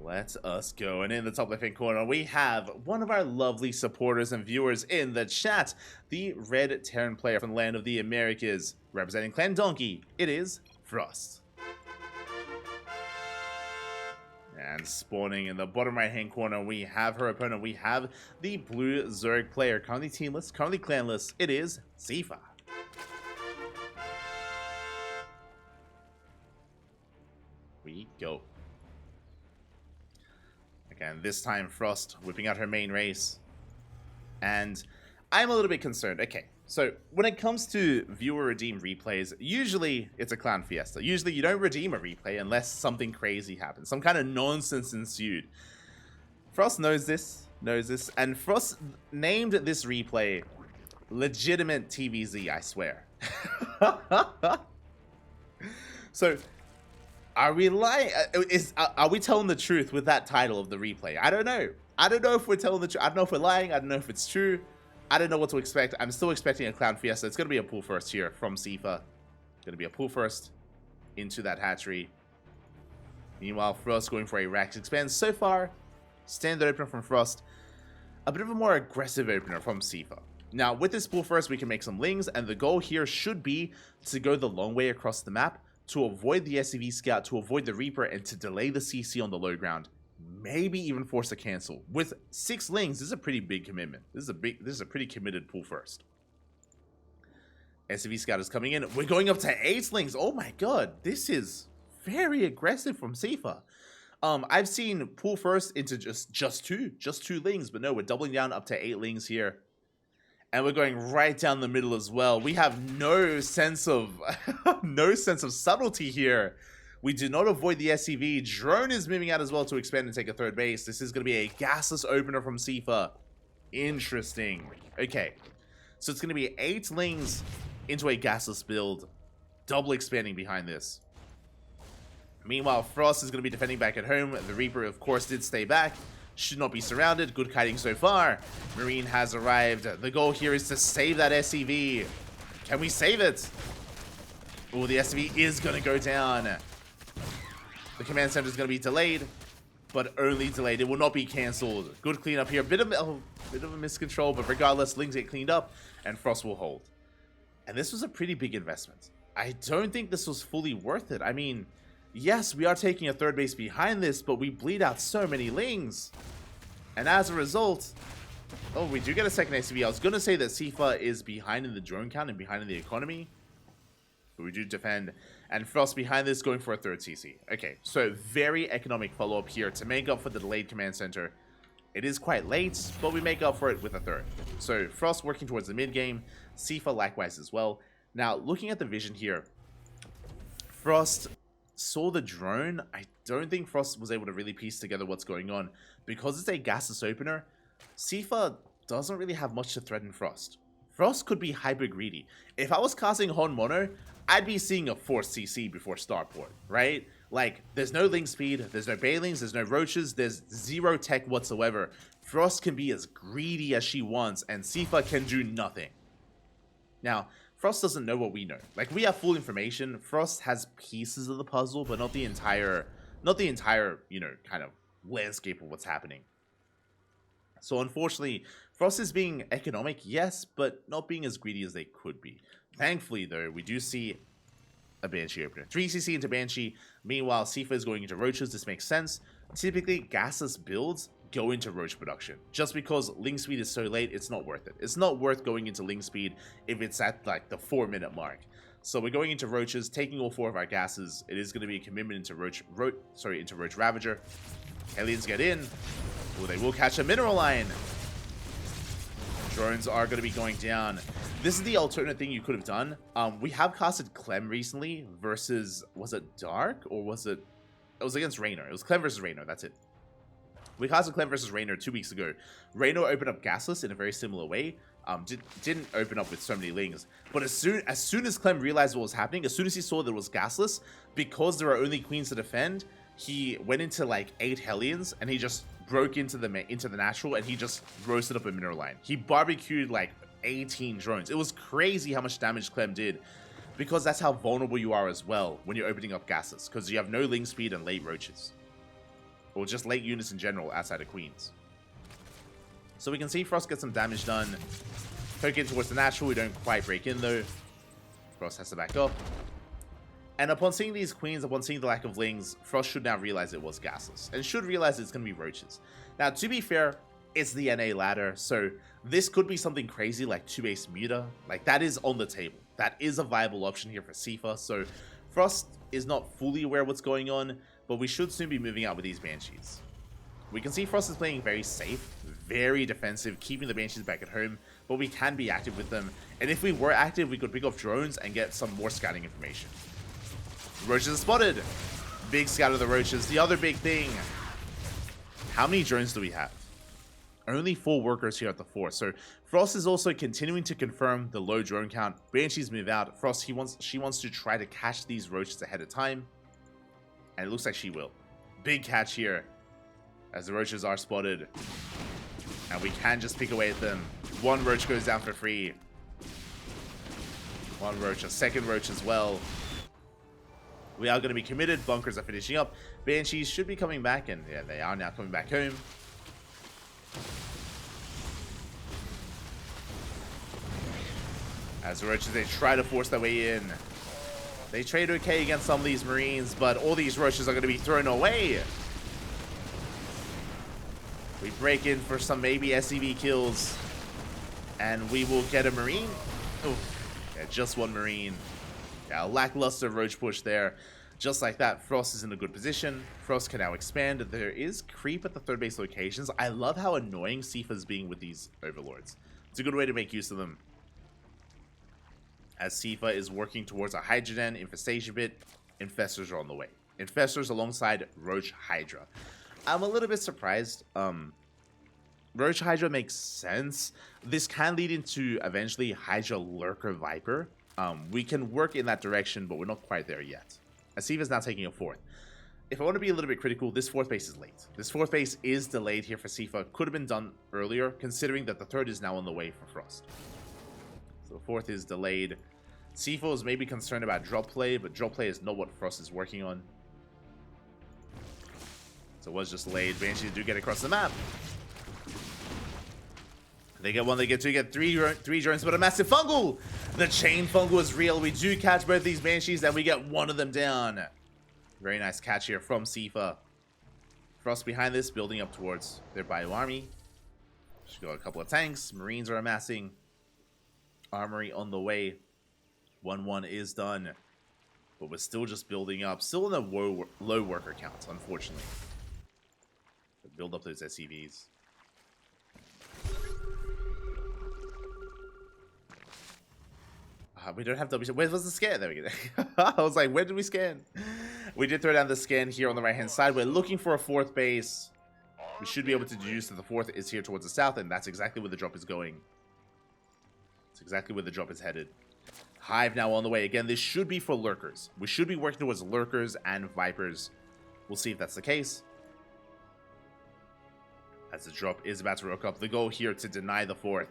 Let us go. And in the top left-hand corner, we have one of our lovely supporters and viewers in the chat, the Red Terran player from the land of the Americas, representing Clan Donkey. It is Frost. And spawning in the bottom right-hand corner, we have her opponent. We have the Blue Zerg player, currently teamless, currently clanless. It is Cyfa. We go. Again, this time Frost whipping out her main race. And I'm a little bit concerned. Okay, so when it comes to viewer redeem replays, usually it's a clown fiesta. Usually you don't redeem a replay unless something crazy happens. Some kind of nonsense ensued. Frost knows this, and Frost named this replay legitimate TvZ, I swear. So, are we lying? Are we telling the truth with that title of the replay? I don't know. I don't know if we're telling the truth. I don't know if we're lying. I don't know if it's true. I don't know what to expect. I'm still expecting a clown fiesta. It's going to be a pull first here from Cyfa. Going to be a pull first into that hatchery. Meanwhile, Frost going for a Rax expand. So far, standard opener from Frost. A bit of a more aggressive opener from Cyfa. Now, with this pull first, we can make some lings, and the goal here should be to go the long way across the map, to avoid the SCV scout, to avoid the Reaper, and to delay the CC on the low ground. Maybe even force a cancel. With 6 lings, this is a pretty big commitment. This is a pretty committed pull first. SCV scout is coming in. We're going up to 8 lings. Oh my god, this is very aggressive from Cyfa. I've seen pull first into just two lings, but no, we're doubling down up to 8 lings here. And we're going right down the middle as well. We have no sense of subtlety here. We do not avoid the SCV. Drone is moving out as well to expand and take a third base. This is going to be a gasless opener from Cyfa. Interesting. Okay. So it's going to be 8 lings into a gasless build. Double expanding behind this. Meanwhile, Frost is going to be defending back at home. The Reaper, of course, did stay back. Should not be surrounded. Good kiting so far. Marine has arrived. The goal here is to save that SCV. Can we save it? Oh, the SCV is going to go down. The command center is going to be delayed, but only delayed. It will not be cancelled. Good cleanup here. Bit of a miscontrol, but regardless, lings get cleaned up, and Frost will hold. And this was a pretty big investment. I don't think this was fully worth it. I mean, yes, we are taking a third base behind this, but we bleed out so many lings. And as a result, oh, we do get a second SCV. I was going to say that Cyfa is behind in the drone count and behind in the economy. But we do defend. And Frost behind this going for a third CC. Okay, so very economic follow-up here to make up for the delayed command center. It is quite late, but we make up for it with a third. So Frost working towards the mid game. Cyfa likewise as well. Now, looking at the vision here, Frost saw the drone. I don't think Frost was able to really piece together what's going on. Because it's a gasless opener, Cyfa doesn't really have much to threaten Frost. Frost could be hyper greedy. If I was casting Hon Mono, I'd be seeing a forced CC before starport, right? Like, there's no link speed, there's no bailings, there's no roaches, there's 0 tech whatsoever. Frost can be as greedy as she wants, and Cyfa can do nothing. Now, Frost doesn't know what we know. Like, we have full information. Frost has pieces of the puzzle, but not the entire, you know, kind of landscape of what's happening. So unfortunately, Frost is being economic, yes, but not being as greedy as they could be. Thankfully, though, we do see a Banshee opener. 3 CC into Banshee. Meanwhile, Cyfa is going into Roaches. This makes sense. Typically, gasless builds go into Roach production. Just because Ling speed is so late, it's not worth it. It's not worth going into Ling speed if it's at like the 4-minute mark. So we're going into Roaches, taking all 4 of our gases. It is going to be a commitment into Roach Ravager. Hellions get in. Oh, they will catch a mineral line. Drones are going to be going down. This is the alternate thing you could have done. We have casted Clem recently versus, was it Dark or was it? It was against Raynor. It was Clem versus Raynor. That's it. We casted Clem versus Raynor 2 weeks ago. Raynor opened up gasless in a very similar way. Didn't open up with so many lings. But as soon as Clem realized what was happening, as soon as he saw that it was gasless, because there are only queens to defend, he went into like 8 Hellions and he just broke into the natural and he just roasted up a mineral line. He barbecued like 18 drones. It was crazy how much damage Clem did, because that's how vulnerable you are as well when you're opening up gases, because you have no ling speed and late roaches. or just late units in general outside of Queens. So we can see Frost get some damage done. Poke in towards the natural. We don't quite break in though. Frost has to back up. And upon seeing these Queens, upon seeing the lack of Lings, Frost should now realize it was gasless. And should realize it's going to be Roaches. Now, to be fair, it's the NA ladder. So this could be something crazy like 2-base Muta. Like, that is on the table. That is a viable option here for Cyfa. So Frost is not fully aware of what's going on, but we should soon be moving out with these Banshees. We can see Frost is playing very safe, very defensive, keeping the Banshees back at home, but we can be active with them. And if we were active, we could pick off drones and get some more scouting information. Roaches are spotted. Big scout of the Roaches. The other big thing, how many drones do we have? Only 4 workers here at the 4. So Frost is also continuing to confirm the low drone count. Banshees move out. Frost, she wants to try to catch these Roaches ahead of time. And it looks like she will. Big catch here, as the Roaches are spotted. And we can just pick away at them. 1 Roach goes down for free. 1 Roach, a second Roach as well. We are going to be committed. Bunkers are finishing up. Banshees should be coming back, and yeah, they are now coming back home. As the Roaches, they try to force their way in. They trade okay against some of these Marines, but all these Roaches are going to be thrown away. We break in for some maybe SCV kills, and we will get a Marine. Oh, yeah, just 1 Marine. Yeah, a lackluster Roach push there. Just like that, Frost is in a good position. Frost can now expand. There is creep at the 3rd base locations. I love how annoying Cyfa's being with these Overlords. It's a good way to make use of them. As Cyfa is working towards a Hydrogen infestation bit, Infestors are on the way. Infestors alongside Roach Hydra. I'm a little bit surprised. Roach Hydra makes sense. This can lead into eventually Hydra Lurker Viper. We can work in that direction, but we're not quite there yet. Cyfa is now taking a 4th. If I want to be a little bit critical, this 4th base is late. This 4th base is delayed here for Cyfa. Could have been done earlier, considering that the 3rd is now on the way for Frost. So the 4th is delayed. Cyfa is maybe concerned about drop play, but drop play is not what Frost is working on. So it was just delayed. Banshees do get across the map. They get 1, they get 2, get 3 drones, but a massive fungal! The chain fungal is real. We do catch both these Banshees, and we get 1 of them down. Very nice catch here from Cyfa. Frost behind this, building up towards their bio army. Should go a couple of tanks. Marines are amassing. Armory on the way. 1-1 is done. But we're still just building up. Still in a low worker count, unfortunately. So build up those SCVs. We don't have WC. Where was the scan? There we go. I was like, where did we scan? We did throw down the scan here on the right-hand side. We're looking for a 4th base. We should be able to deduce that the 4th is here towards the south, and that's exactly where the drop is going. It's exactly where the drop is headed. Hive now on the way. Again, this should be for Lurkers. We should be working towards Lurkers and Vipers. We'll see if that's the case. As the drop is about to rock up. The goal here to deny the 4th.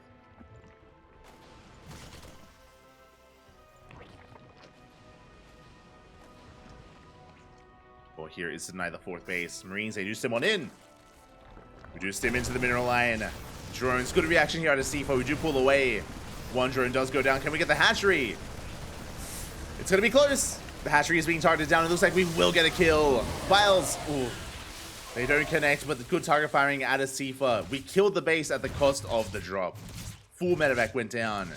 Here is to deny the 4th base. Marines, they do stim one in. We do stim into the mineral line. Drones, good reaction here out of Cyfa. We do pull away. 1 drone does go down. Can we get the hatchery? It's going to be close. The hatchery is being targeted down. It looks like we will get a kill. Files. Ooh. They don't connect, but the good target firing out of Cyfa. We killed the base at the cost of the drop. Full medevac went down.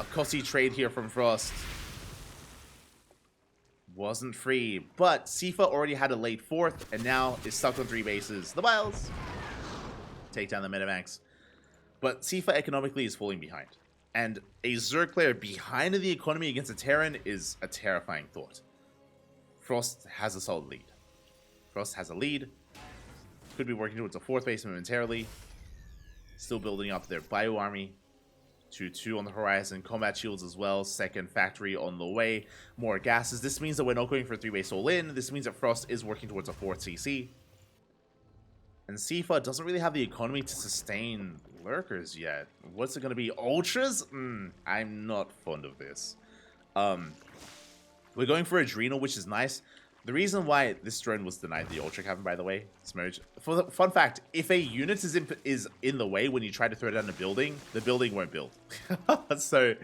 A costly trade here from Frost. Wasn't free, but Cyfa already had a late 4th, and now is stuck on 3 bases. The Biles take down the medevacs. But Cyfa economically is falling behind. And a Zerg player behind in the economy against a Terran is a terrifying thought. Frost has a solid lead. Frost has a lead. Could be working towards a 4th base momentarily. Still building up their bio army. 2-2 on the horizon. Combat shields as well. 2nd factory on the way. More gases. This means that we're not going for a 3-base all-in. This means that Frost is working towards a 4th CC. And Cyfa doesn't really have the economy to sustain Lurkers yet. What's it going to be? Ultras? I'm not fond of this. We're going for Adrenal, which is nice. The reason why this drone was denied the Ultra Cavern, by the way, Smurge. For the fun fact, if a unit is in the way when you try to throw down the building won't build. So,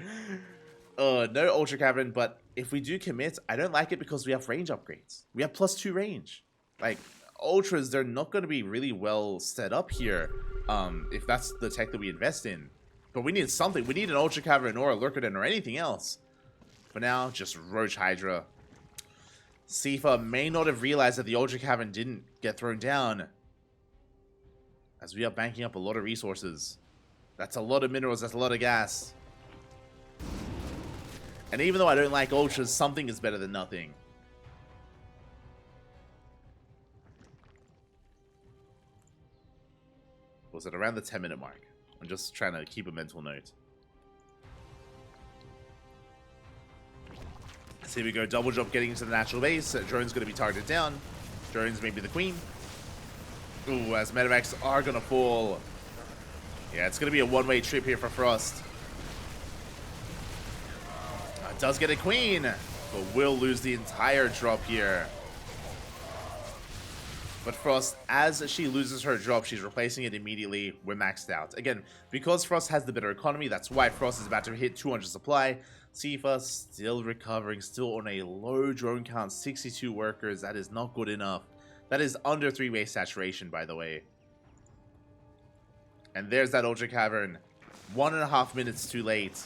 no Ultra Cavern. But if we do commit, I don't like it because we have range upgrades. We have +2 range. Like Ultras, they're not going to be really well set up here. If that's the tech that we invest in. But we need something. We need an Ultra Cavern or a Lurker Den or anything else. For now, just Roach Hydra. Cyfa may not have realized that the Ultra Cavern didn't get thrown down, as we are banking up a lot of resources. That's a lot of minerals, that's a lot of gas. And even though I don't like Ultras, something is better than nothing. Was it around the 10-minute mark? I'm just trying to keep a mental note. So here we go, double jump getting into the natural base. Drone's going to be targeted down. Drone's maybe the queen. Ooh, as medevacs are going to fall. Yeah, it's going to be a one-way trip here for Frost. Does get a queen, but will lose the entire drop here. But Frost, as she loses her drop, she's replacing it immediately. We're maxed out. Again, because Frost has the better economy, that's why Frost is about to hit 200 supply. Cyfa still recovering, still on a low drone count, 62 workers. That is not good enough. That is under 3-way saturation, by the way. And there's that Ultra Cavern. 1.5 minutes too late.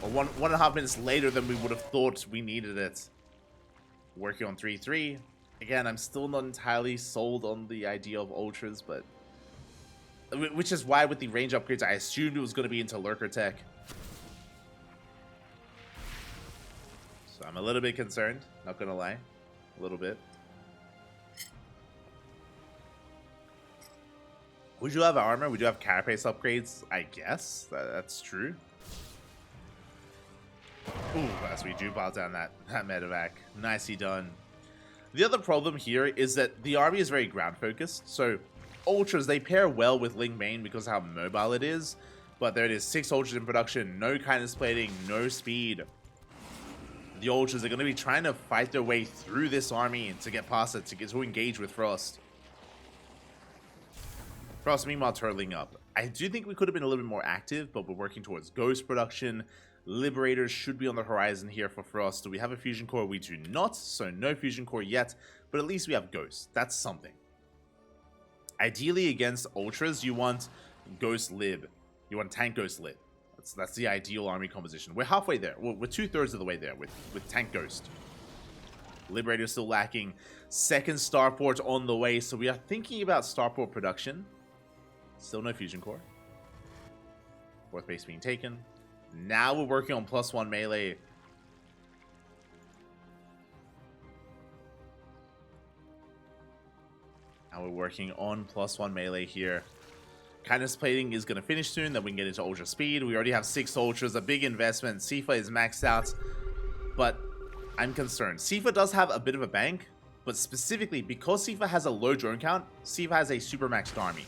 Or 1.5 minutes later than we would have thought we needed it. Working on 3-3. Again, I'm still not entirely sold on the idea of Ultras, but... which is why with the range upgrades, I assumed it was going to be into Lurker Tech. So I'm a little bit concerned, not gonna lie. A little bit. We do have armor, we do have carapace upgrades, I guess. That's true. Ooh, as we do bow down that medevac. Nicely done. The other problem here is that the army is very ground focused. So Ultras, they pair well with Ling Main because of how mobile it is. But there it is, 6 Ultras in production, no kindness plating, no speed. The Ultras are going to be trying to fight their way through this army to get past it, to engage with Frost. Frost, meanwhile, turtling up. I do think we could have been a little bit more active, but we're working towards Ghost production. Liberators should be on the horizon here for Frost. Do we have a Fusion Core? We do not, so no Fusion Core yet, but at least we have Ghost. That's something. Ideally, against Ultras, you want Ghost Lib. You want Tank Ghost Lib. That's the ideal army composition. We're halfway there. We're 2/3 of the way there with Tank Ghost. Liberator still lacking. Second Starport on the way, so we are thinking about Starport production. Still no Fusion Core. 4th base being taken. Now we're working on +1 melee. Now we're working on +1 melee here. Kindness plating is going to finish soon, then we can get into Ultra Speed. We already have 6 Ultras, a big investment. Cyfa is maxed out, but I'm concerned. Cyfa does have a bit of a bank, but specifically because Cyfa has a low drone count, Cyfa has a super maxed army.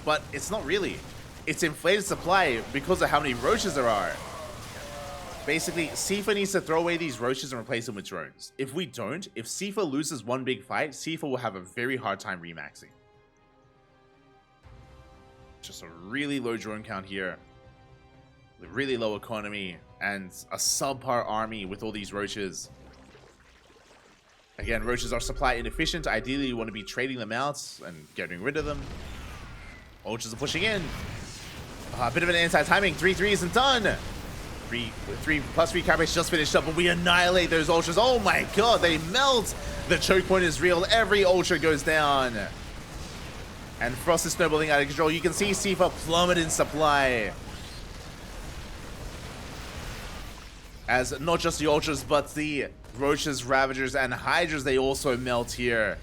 But it's not really. It's inflated supply because of how many roaches there are. Basically, Cyfa needs to throw away these roaches and replace them with drones. If we don't, if Cyfa loses one big fight, Cyfa will have a very hard time remaxing. Just a really low drone count here, with really low economy, and a subpar army with all these roaches. Again, roaches are supply inefficient. Ideally, you want to be trading them out and getting rid of them. Ultras are pushing in. A bit of an anti-timing. 3-3 isn't done. 3 plus 3 carapace just finished up, but we annihilate those Ultras. Oh my god, they melt. The choke point is real. Every Ultra goes down. And Frost is snowballing out of control. You can see Cyfa plummet in supply. As not just the Ultras, but the Roaches, Ravagers, and Hydras, they also melt here.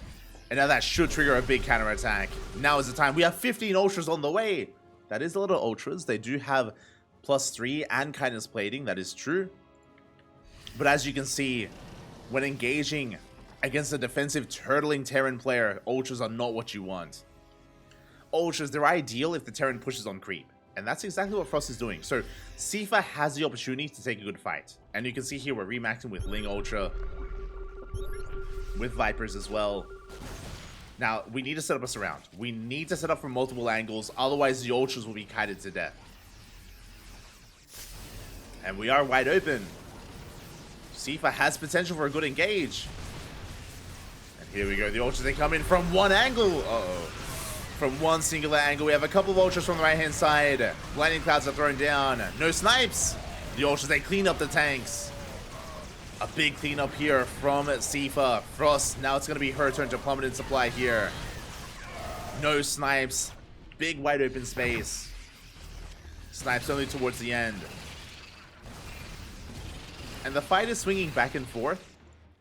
And now that should trigger a big counterattack. Now is the time. We have 15 Ultras on the way. That is a lot of Ultras. They do have +3 and kindness plating. That is true. But as you can see, when engaging against a defensive turtling Terran player, Ultras are not what you want. Ultras, they're ideal if the Terran pushes on creep. And that's exactly what Frost is doing. So Cyfa has the opportunity to take a good fight. And you can see here we're remaxing with Ling Ultra. with Vipers as well. Now, we need to set up a surround. We need to set up from multiple angles, otherwise the Ultras will be kited to death. And we are wide open. Cyfa has potential for a good engage. And here we go, the Ultras, they come in from one angle. Uh-oh. From one singular angle, we have a couple of Ultras from the right-hand side. Blinding Clouds are thrown down. No snipes. The Ultras, they clean up the tanks. A big cleanup here from Cyfa. Frost, now it's going to be her turn to plummet in supply here. No snipes. Big wide open space. Snipes only towards the end. And the fight is swinging back and forth.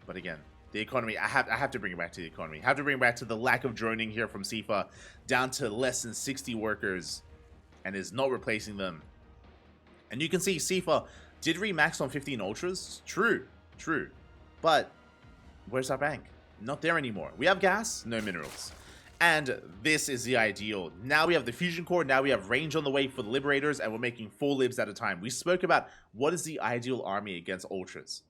But again, the economy, I have to bring it back to the economy. I have to bring it back to the lack of droning here from Cyfa. Down to less than 60 workers. And is not replacing them. And you can see Cyfa did remax on 15 Ultras. True. True. But where's our bank? Not there anymore. We have gas, no minerals. And this is the ideal. Now we have the fusion core, now we have range on the way for the liberators, and we're making 4 libs at a time. We spoke about what is the ideal army against Ultras.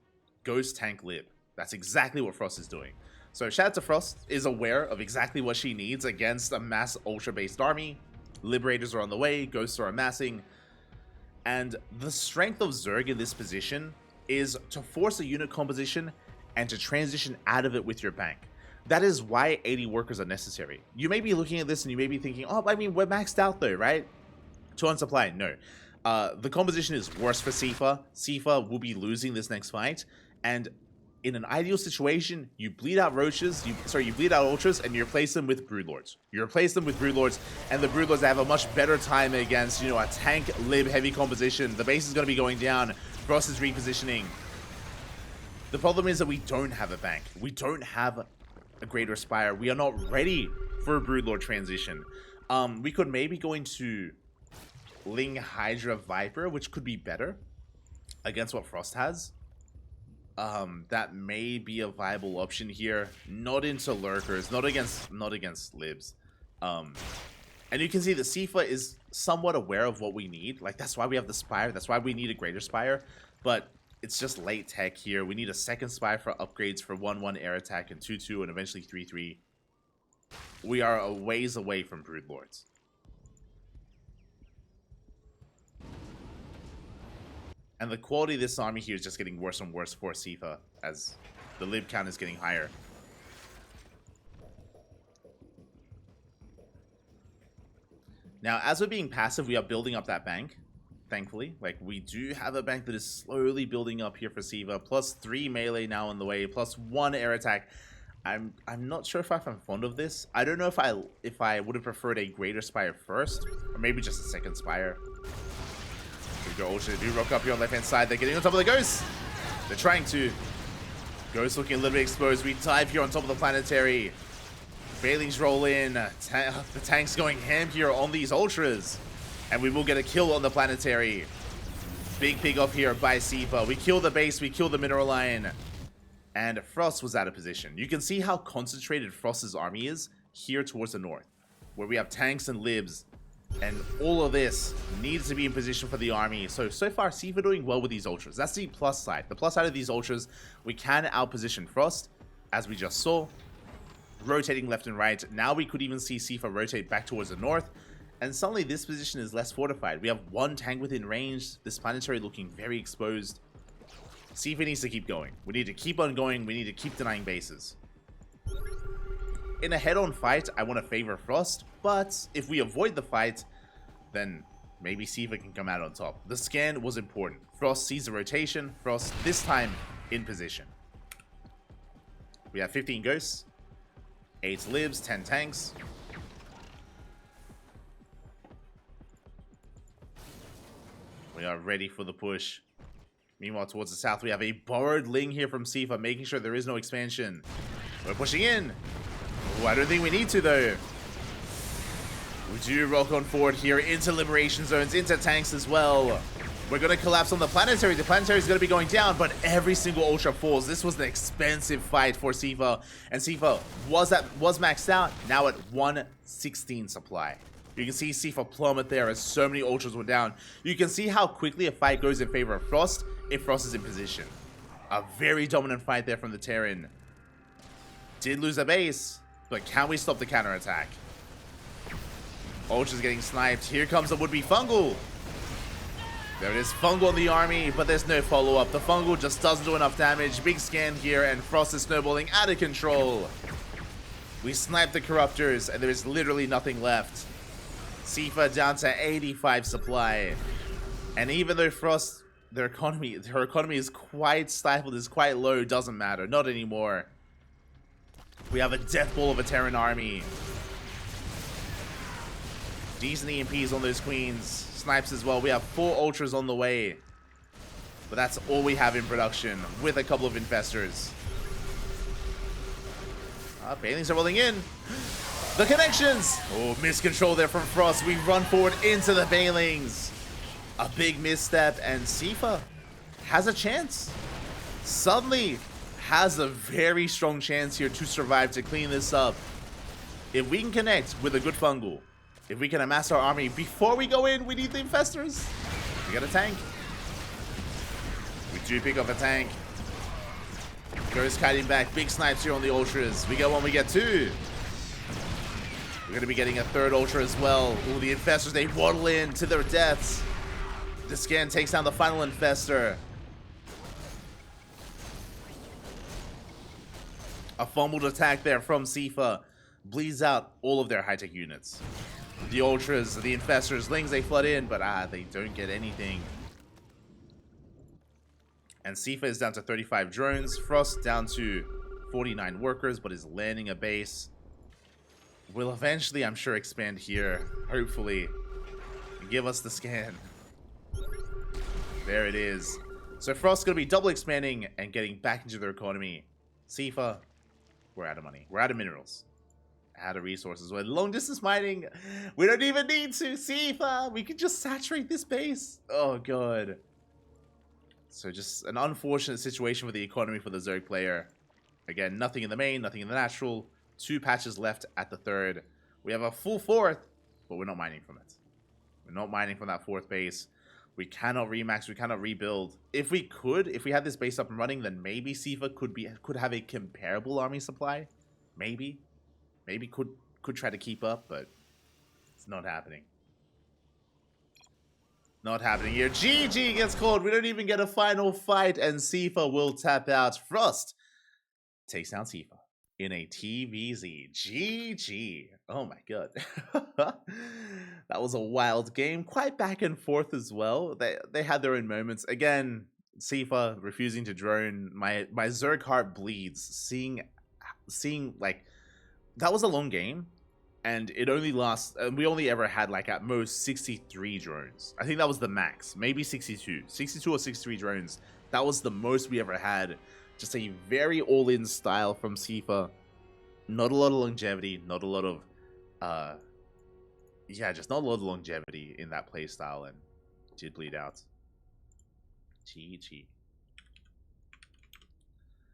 Ghost tank lib. That's exactly what Frost is doing. So shout out to Frost, is aware of exactly what she needs against a mass Ultra based army. Liberators are on the way, ghosts are amassing. And the strength of Zerg in this position is to force a unit composition and to transition out of it with your bank. That is why 80 workers are necessary. You may be looking at this and you may be thinking, oh, I mean, we're maxed out though, right? 2 on supply, no. The composition is worse for Cyfa. Cyfa will be losing this next fight, and in an ideal situation, you bleed out roaches, you bleed out ultras, and you replace them with broodlords. You replace them with broodlords, and the broodlords have a much better time against, you know, a tank lib heavy composition. The base is going to be going down. Frost is repositioning. The problem is that we don't have a bank. We don't have a Greater Spire. We are not ready for a broodlord transition. We could maybe go into Ling Hydra Viper, which could be better against what Frost has. That may be a viable option here. Not into lurkers, not against libs. And you can see that Cyfa is somewhat aware of what we need. Like, that's why we have the Spire. That's why we need a Greater Spire. But it's just late tech here. We need a second Spire for upgrades for 1-1 air attack and 2-2 and eventually 3-3. We are a ways away from Broodlords. And the quality of this army here is just getting worse and worse for Cyfa as the lib count is getting higher. Now, as we're being passive, we are building up that bank, thankfully. Like, we do have a bank that is slowly building up here for Cyfa. +3 melee now on the way, +1 air attack. I'm not sure if I'm fond of this. I don't know if I would have preferred a Greater Spire first, or maybe just a second Spire. We go Ultra, do rock up here on the left-hand side. They're getting on top of the Ghost. They're trying to. Ghost looking a little bit exposed. We dive here on top of the Planetary. Bailings roll in. The tank's going ham here on these Ultras. And we will get a kill on the Planetary. Big pig off here by Cyfa. We kill the base. We kill the Mineral Line. And Frost was out of position. You can see how concentrated Frost's army is here towards the north, where we have tanks and libs. And all of this needs to be in position for the army. So far, Cyfa doing well with these Ultras. That's the plus side. The plus side of these Ultras, we can outposition Frost, as we just saw. Rotating left and right. Now we could even see Cyfa rotate back towards the north. And suddenly this position is less fortified. We have one tank within range. This Planetary looking very exposed. Cyfa needs to keep going. We need to keep on going. We need to keep denying bases. In a head-on fight, I want to favor Frost, but if we avoid the fight, then maybe Cyfa can come out on top. The scan was important. Frost sees the rotation. Frost, this time, in position. We have 15 Ghosts, 8 Libs, 10 Tanks. We are ready for the push. Meanwhile, towards the south, we have a borrowed Ling here from Cyfa, making sure there is no expansion. We're pushing in. Ooh, I don't think we need to, though. We do rock on forward here into liberation zones, into tanks as well. We're going to collapse on the Planetary. The Planetary is going to be going down, but every single Ultra falls. This was an expensive fight for Cyfa, and Cyfa was maxed out, now at 116 supply. You can see Cyfa plummet there as so many Ultras were down. You can see how quickly a fight goes in favor of Frost if Frost is in position. A very dominant fight there from the Terran. did lose a base, but can we stop the counterattack? Ultra's getting sniped. Here comes the would-be Fungal. There it is, Fungal on the army, but there's no follow-up. The Fungal just doesn't do enough damage. Big scan here, and Frost is snowballing out of control. We snipe the Corruptors, and there is literally nothing left. Cyfa down to 85 supply. And even though Frost, her economy is quite stifled, is quite low, doesn't matter. Not anymore. We have a death ball of a Terran army. Decent EMPs on those queens. Snipes as well. We have 4 ultras on the way. But that's all we have in production, with a couple of infestors. Banelings are rolling in. The connections! Oh, miscontrol there from Frost. We run forward into the Banelings. A big misstep, and Cyfa has a chance. Suddenly has a very strong chance here to survive, to clean this up. If we can connect with a good Fungal, if we can amass our army before we go in, we need the infestors. We got a tank. We do pick up a tank. Ghost kiting back. Big snipes here on the ultras. We get 1, we get 2. We're going to be getting a 3rd ultra as well. Ooh, the infestors, they waddle in to their deaths. The scan takes down the final infestor. A fumbled attack there from Cyfa bleeds out all of their high-tech units. The ultras, the infestors, lings, they flood in, but they don't get anything. And Cyfa is down to 35 drones. Frost down to 49 workers, but is landing a base. Will eventually, I'm sure, expand here. Hopefully. Give us the scan. There it is. So Frost's going to be double expanding and getting back into their economy. Cyfa, we're out of money. We're out of minerals. Out of resources. We're long distance mining. We don't even need to. Cyfa, we can just saturate this base. Oh, God. So just an unfortunate situation with the economy for the Zerg player. Again, nothing in the main, nothing in the natural. 2 patches left at the 3rd. We have a full 4th, but we're not mining from it. We're not mining from that 4th base. We cannot remax, we cannot rebuild. If we had this base up and running, then maybe Cyfa could have a comparable army supply. Maybe. Maybe could try to keep up, but it's not happening. Not happening here. GG gets called. We don't even get a final fight, and Cyfa will tap out. Frost takes down Cyfa in a TvZ. GG. Oh my god. That was a wild game. Quite back and forth as well. They had their own moments. Again, Cyfa refusing to drone. My Zerg heart bleeds. Seeing like, that was a long game. And it only lasts, we only ever had like at most 63 drones. I think that was the max, maybe 62 or 63 drones. That was the most we ever had. Just a very all-in style from Cyfa. Not a lot of longevity, not a lot of, yeah, just not a lot of longevity in that play style, and did bleed out. GG.